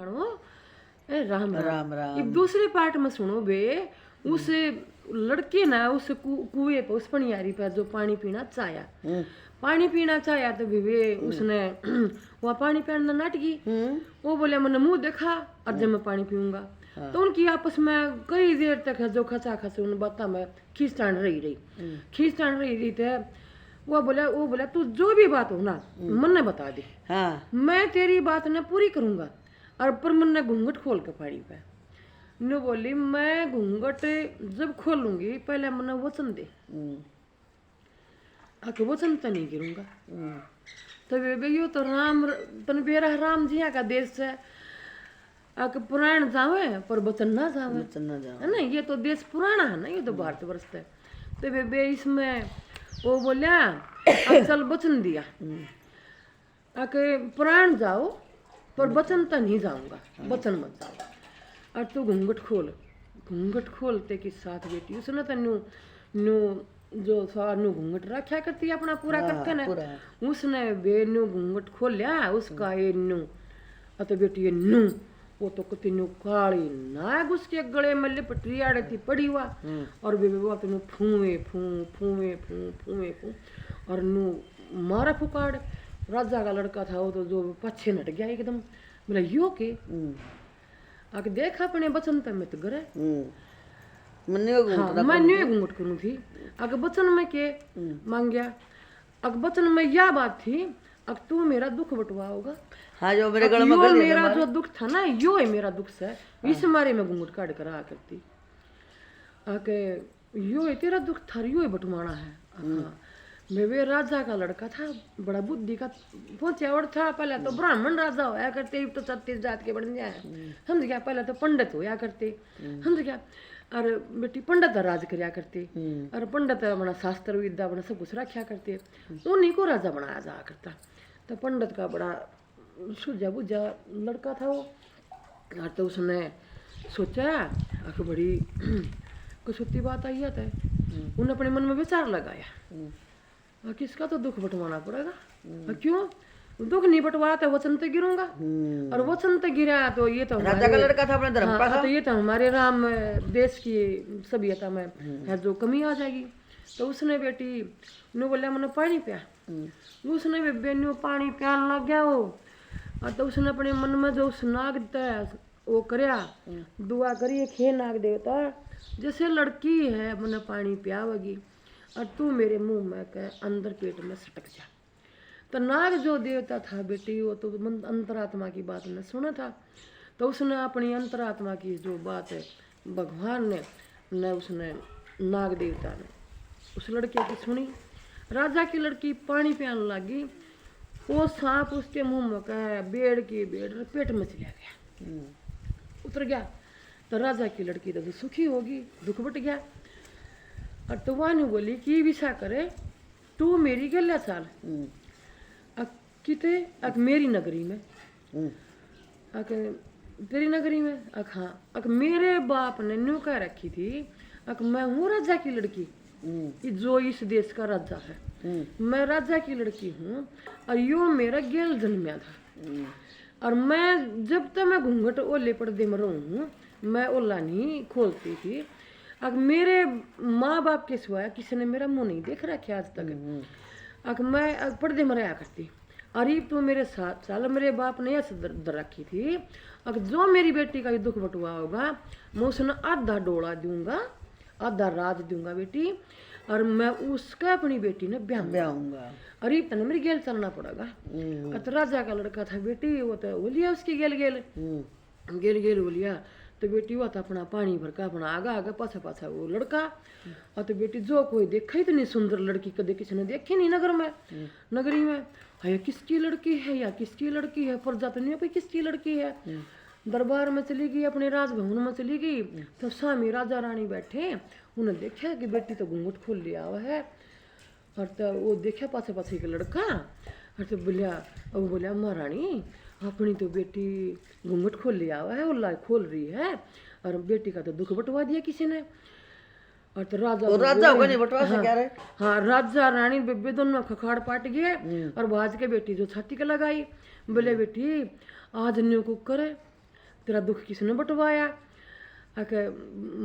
सुनो, ए राम राम राम राम। एक दूसरे पार्ट में सुनो बे। उस लड़के ना उस कुएं पर उस पनियारी पर जो पानी पीना चाया, पानी पीना चाया तो वे उसने वहाँ पानी पीना नाट की। वो बोले मैंने मुंह देखा और जब मैं पानी पीऊंगा। तो उनकी आपस में कई देर तक है जो खचा खचा उन बातों में खींचतान रही थे। वो बोला तू जो भी बात हो ना मन ने बता दे। हाँ। मैं तेरी बात ने पूरी करूंगा। और पर मन ने घूंघट खोल के पाड़ी पे नो बोली मैं घूंघट जब खोलूंगी पहले मन वचन दे। आके वचन तो नहीं गिरूंगा। तो वे यो तो राम तन बेरा राम जिया का देश है। आके पुराण जावे पर वचन ना जावे, है ना। ये तो देश पुराना है ना, ये तो भारतवर्ष है। तो वे इसमें वो बोलिया चल वचन दिया आके पुराण जाओ पर वचन तो नहीं जाऊंगा, वचन मत जाओ। और तू घूंघट खोलते के साथ बेटी उसने तो न्यू जो न्यू घूंघट रखा करती है अपना पूरा करके ना, उसने वे न्यू घूंघट खोल लिया उसका ये न्यू। तो बेटी ये न्यू वो तो कति न्यू काली नाग उसके गले में लिपटी आड़े थी पड़ी हुआ। और वे वो तो फूए और न्यू मारा फुकाड़। राजा का लड़का था वो तो जो पीछे नट गया एकदम। बोला यो के आके देख अपने बचन तक में तो गरे। हाँ, मैं न्यू घूंघट करूँ थी आगे बचन में के मांग गया। अग बचन में यह बात थी अग तू मेरा दुख बटवाओगा। हाँ, जो मेरे गले यो में मेरा जो दुख था ना यो है मेरा दुख से इस मारे में घूंघट काट कर आ करती आके यो है तेरा दुख था यो है बटवाना है। हाँ, वे राजा का लड़का था बड़ा बुद्धि का पहुंचावड़ था। पहले तो ब्राह्मण राजा होया करते तो 36 जात के बन जाए समझ गया। पहले तो पंडित होया करते समझ गया। और बेटी पंडित राज करया करते और पंडित अपना शास्त्र विद्या अपना सब कुछ रखा करते। उन्हीं को राजा बनाया जा करता। तो पंडित का बड़ा सूझा बुझा लड़का था वो। और तो उसने सोचा आखिर बड़ी कसुत्ती बात आई है। उन्हें अपने मन में विचार लगाया किसका तो दुख बटवाना पड़ेगा। क्यों दुख नहीं बटवा तो वचन तो गिरूंगा। और वचन तो गिरा तो ये तो राजा का लड़का था अपने धर्म का था। तो ये तो हमारे राम देश की सभ्यता में है जो कमी आ जाएगी। तो उसने बेटी नु बोला मैंने पानी पिया। उसने बेनू पानी प्यान लग गया वो। और तो उसने अपने मन में जो उस नाग वो करया दुआ करिए खे नाग देवता जैसे लड़की है मैंने पानी पियावगी और तू मेरे मुंह में के अंदर पेट में सटक जा। तो नाग जो देवता था बेटी वो तो अंतरात्मा की बात ने सुना था। तो उसने अपनी अंतरात्मा की जो बात है भगवान ने उसने नाग देवता ने उस लड़के की सुनी। राजा की लड़की पानी पियाने लगी। वो सांप उसके मुंह में का बेड़ पेट में चला गया उतर गया। तो राजा की लड़की तो सुखी होगी दुख बट गया। और तो वानी बोली कि विसा करे तू मेरी गल्या चाल किते अक मेरी नगरी में अक तेरी नगरी में अक हाँ अक मेरे बाप ने न्यू कह रखी थी अक मैं हूँ राजा की लड़की जो इस देश का राजा है। मैं राजा की लड़की हूँ और यो मेरा गेल जन्मिया था। और मैं जब तक मैं घूंघट ओले पर्दे में रहूँ मैं ओला नहीं खोलती थी। अब मेरे माँ बाप के सिवाय किसी ने मेरा मुंह नहीं देख रखा आज तक। अब मैं पर्दे में रहा करती। अरे तो मेरे साथ साल मेरे बाप ने ऐसे दर रखी थी अगर जो मेरी बेटी का ये दुख बटुआ होगा मैं उसने आधा डोला दूंगा आधा राज दूंगा बेटी। और मैं उसका अपनी बेटी ने ब्याहूंगा। अरे तने मेरी गेल चलना पड़ेगा। तो राजा का लड़का था बेटी वो तो बोलिया उसकी गेल बोलिया। तो बेटी वो तो अपना पानी भर का अपना आगा पाछा वो लड़का। और तो बेटी जो कोई देखा ही तो नहीं सुंदर लड़की कदे किसी ने देखी नहीं नगरी में है किसकी लड़की है या किसकी लड़की है प्रजा तो नहीं किसकी लड़की है। दरबार में चली गई अपने राजभवन में चली गई। तो स्वामी राजा रानी बैठे उन्हें देखा कि बेटी तो घूंघट खोल लिया हुआ है। और तो वो देखा पाछे के लड़का। और तो बोलिया महारानी अपनी तो बेटी घूंघट खोल लिया हुआ है और खोल रही है और बेटी का तो दुख बटवा दिया किसी ने। और तो राजा होगा नहीं बटवा से क्या रे। हाँ राजा रानी बेबे दोनों खखाड़ पाट गए और बाज के बेटी जो छाती के लगाई बोले बेटी आज न्यू कुक करे तेरा दुख किसने बटवाया? आके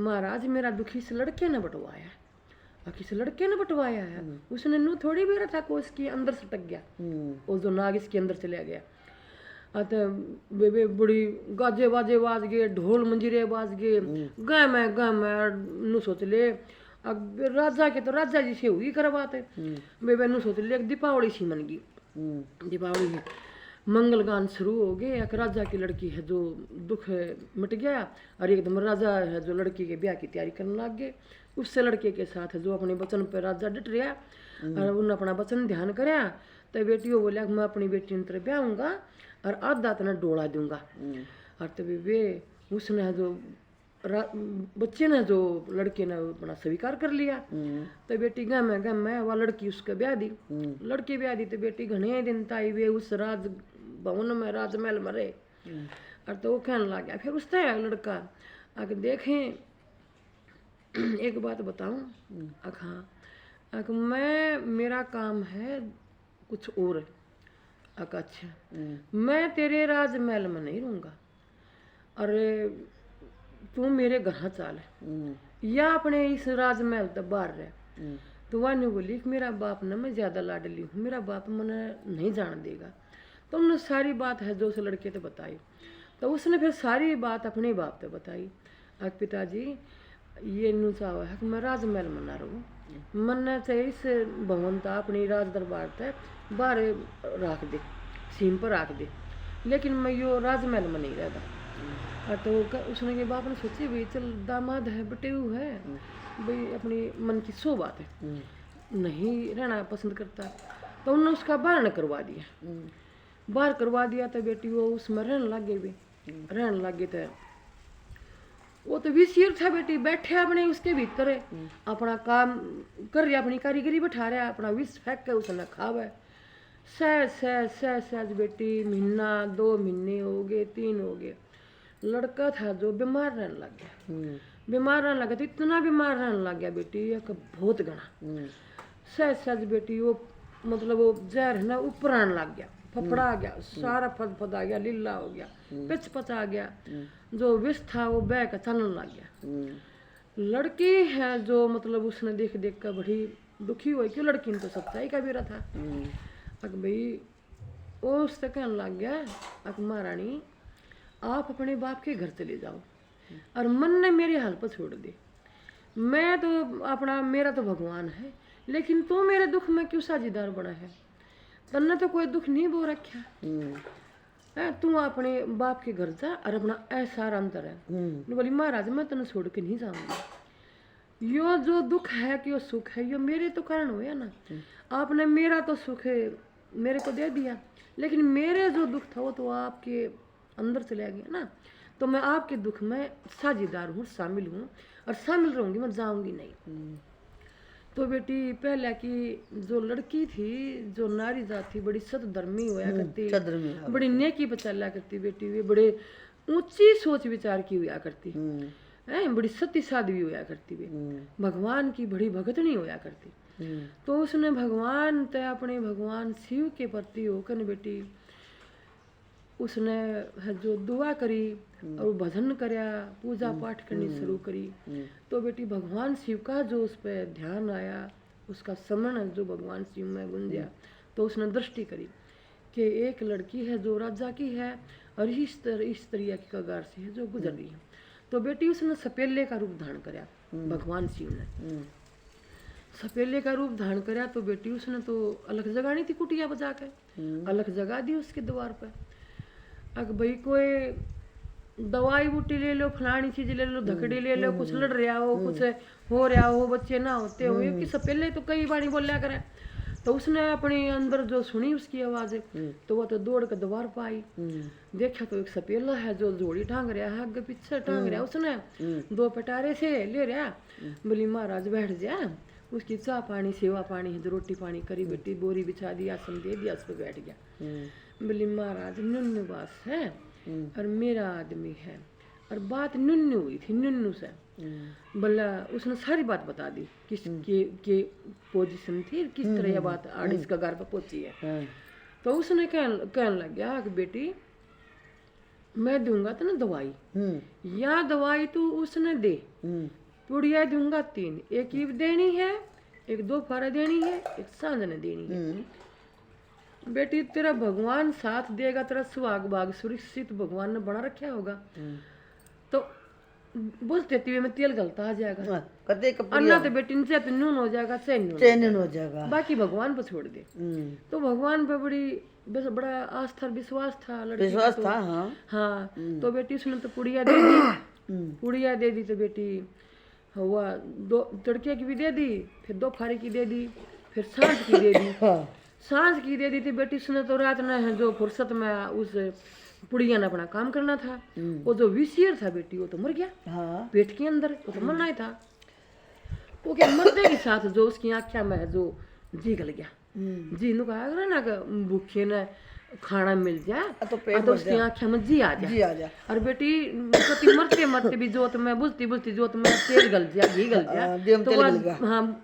महाराज मेरा दुख इस लड़के ने बटवाया। किस लड़के ने बटवाया है? उसने नू थोड़ी बेरा था को इसके अंदर सटक गया, और जो नाग इसके अंदर चला गया। तो बेबे बड़ी गाजे बाजे बाज गए, ढोल मंजीरे बाज गए, गा मैं नू सोच ले अब राजा के तो राजा जी से हुई कर बात है। बेबे नू सोच ले दीपावली सी मन गई। दीपावली में मंगल गान शुरू हो गए। एक राजा की लड़की है जो दुख मिट गया, और एकदम राजा है जो लड़की के ब्याह की तैयारी करने लग गए। उससे लड़के के साथ जो अपने वचन पे राजा डट रहा, और उन्होंने अपना वचन ध्यान कराया। तो बेटी वो बोलिया मैं अपनी बेटी ने तेरे ब्याहूंगा और आधा तना डोला दूंगा। और तो वे उसने जो बच्चे ने जो लड़के ने अपना स्वीकार कर लिया। तो बेटी गम है वह लड़की उसके ब्याह दी। लड़की ब्याह दी तो बेटी घने दिन ताई वे उस राज भवन में राजमहल में रहे। और तो वो कहने लग गया फिर उससे लड़का आके देखें एक बात बताऊं हाँ मैं मेरा काम है कुछ और। अच्छा मैं तेरे राजमहल में नहीं रहूँगा, अरे तू मेरे घर चाल या अपने इस राजमहल तक बाहर रह। तो वह नहीं बोली कि मेरा बाप ना मैं ज़्यादा लाडली हूँ, मेरा बाप मैंने नहीं जान देगा। तो उन्होंने सारी बात है जो उस लड़के ने बताई। तो उसने फिर सारी बात अपने बाप से बताई। पिताजी ये नू चाहो है कि मैं राजमहल में ना रहूँ, मन चाहिए इस भवन था अपनी राज दरबार तक बाहर रख दे, सीम पर रख दे, लेकिन मैं यो राजमहल में नहीं रहता। तो उसने के बाप ने सोची भाई चल दामाद है बटेऊ है भाई अपनी मन की सो बात है, नहीं रहना पसंद करता। तो उन्होंने उसका बाहर करवा दिया। बाहर करवा दिया तो बेटी वो उसमें रहने लग गए। भी रहने लग गए तो वो तो विशीर था बेटी बैठे अपने उसके भीतर अपना काम कर रहा, अपनी कारीगरी बैठा रहा, अपना विष फेंक के उसने खावे। सहज बेटी महीना 2 महीने हो गए 3 हो गए। लड़का था जो बीमार रहने लग गया। बीमार रहने लगा तो इतना बीमार रहने लग गया बेटी एक बहुत घना। सहज बेटी वो मतलब वो जहर है ना ऊपर आने लग गया, फफड़ा आ गया, सारा फद आ गया, लीला हो गया, पिच पचा गया। जो विष था वो बह का चलने लग गया। लड़की है जो मतलब उसने देख देख कर बड़ी दुखी हुई क्यों लड़की ने तो सच्चाई का बेरा था। अक भाई वो उससे कहने लग गया अक महारानी आप अपने बाप के घर चले जाओ और मन ने मेरे हाल पर छोड़ दे। मैं तो अपना मेरा तो भगवान है, लेकिन तू मेरे दुख में क्यों साझेदार बना है? तन्ने तो कोई दुख नहीं बो रखा है, तू अपने बाप के घर जा और अपना ऐसा अंतर है। बोली महाराज मैं तेन छोड़ के नहीं जाऊंगी। यो जो दुख है कि यो सुख है यो मेरे तो कारण हुआ ना। आपने मेरा तो सुख है मेरे को दे दिया, लेकिन मेरे जो दुख था वो तो आपके अंदर चला गया ना। तो मैं आपके दुख में साझेदार हूँ, शामिल हूँ और शामिल रहूंगी, मैं जाऊंगी नहीं। तो बेटी पहले की जो लड़की थी जो नारी जात थी बड़ी सतधर्मी होया करती, बड़ी नेकी बचाला करती बेटी, वे बड़े ऊंची सोच विचार की हुआ करती है, बड़ी सती साध्वी होया करती, वे भगवान की बड़ी भगतनी होया करती। तो उसने भगवान ते अपने भगवान शिव के प्रति होकर बेटी उसने है जो दुआ करी और भजन करया, पूजा पाठ करनी शुरू करी। तो बेटी भगवान शिव का जो उस पर ध्यान आया, उसका समरण जो भगवान शिव में गुंजा, तो उसने दृष्टि करी कि एक लड़की है जो राजा की है और इस तरह की कगार से है जो गुजर रही है। तो बेटी उसने सपेले का रूप धारण करया, भगवान शिव ने सपेले का रूप धारण करया। तो बेटी उसने तो अलग जगानी थी कुटिया बजा के, अलग जगा दी उसके द्वार पर। अग भाई कोई दवाई बूटी ले लो, फलानी चीज ले लो, धकड़ी ले लो, कुछ लड़ रहा हो, कुछ हो रहा हो, बच्चे ना होते हो, कि सपेले तो कई बारी बोलिया करे। तो उसने अपने अंदर जो सुनी उसकी आवाज तो वह तो दौड़ कर द्वार पर आई। देखा तो एक सपेला है जो जोड़ी टांग रहा है, आगे पीछे टांग रहा, उसने 2 पटारे से ले रहा। बोली महाराज बैठ जा, उसकी चाह पानी सेवा पानी है, रोटी पानी करी बेटी, बोरी बिछा दी, आसन दे दिया, उस पर बैठ गया। बोली महाराज नुन्नू बास है और मेरा आदमी है, और बात नुन्नू हुई थी नुन्नू से। बोला उसने सारी बात बता दी किस के पोजीशन थी, किस तरह यह बात आड़िस का घर पर पहुंची है। तो उसने कहने लग गया कि बेटी मैं दूंगा तो ना दवाई, हम्म या दवाई तू उसने दे, हम्म पुड़िया दूंगा 3, एक ईव देनी है, एक दोपहर देनी है, एक सांझ ने देनी है। बेटी तेरा भगवान साथ देगा, तेरा सुहाग बाग सुरक्षित भगवान ने बना रखा होगा। तो बुझ देती हुए में तेल गलता आ जाएगा, कते अन्ना तो बेटी से तो नून हो जाएगा, चैन चैन हो जाएगा। बाकी भगवान पर छोड़ दे। तो भगवान पे बड़ा आस्था विश्वास था लड़की को विश्वास तो। था। हाँ हाँ तो बेटी उसने तो पुड़िया दे दी, पुड़िया दे दी तो बेटी हुआ 2 तड़के की भी दे दी, फिर दोपहर की दे दी, फिर सांझ की दे दी। सांझ की दे दी थी बेटी उसने तो रात में जो फुर्सत में उस पुड़िया ने अपना काम करना था। वो जो विषियर था बेटी वो तो मर गया हाँ पेट के अंदर, वो तो मरना ही था। वो क्या मरने के साथ जो उसकी आँखों में जो जी गल गया, जी नु कहा करा ना कि भूखे ने खाना मिल जाए तो उसकी आँखों में जी आ जाए। और बेटी कति मरते मरते भी जोत में बुझती बुझती जोत में तेल गल जा, घी गल जा, तो वह हाँ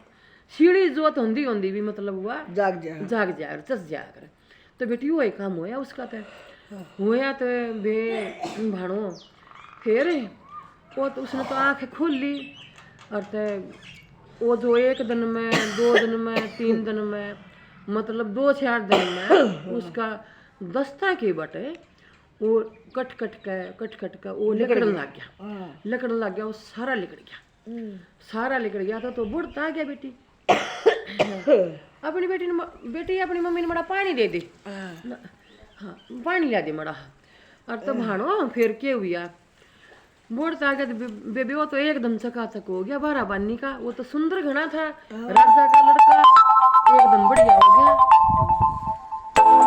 सीढ़ी जोत होंदी होंदी भी मतलब हुआ जाग जाए और चस जाया करे। तो बेटी वही काम होया उसका तो होया तो बे भाणो फिर वो तो उसने तो आँखें खोल ली। और तो वो जो 1 दिन में 2 दिन में 3 दिन में मतलब 2-4 दिन में उसका दस्ता के बटे वो कट कट का वो लिकड़न लग गया, वो सारा लिकड़ गया तो बुढ़ता आ गया। बेटी अपनी बेटी अपनी मम्मी ने मड़ा पानी दे दे, हाँ पानी ला दे मड़ा। और तो भाणो फिर के हुआ बुढ़ता आ गया तो बेबी वो तो एकदम चकाचक हो गया 12 बानी का। वो तो सुंदर घना था, राजा का लड़का एकदम बढ़िया हो गया।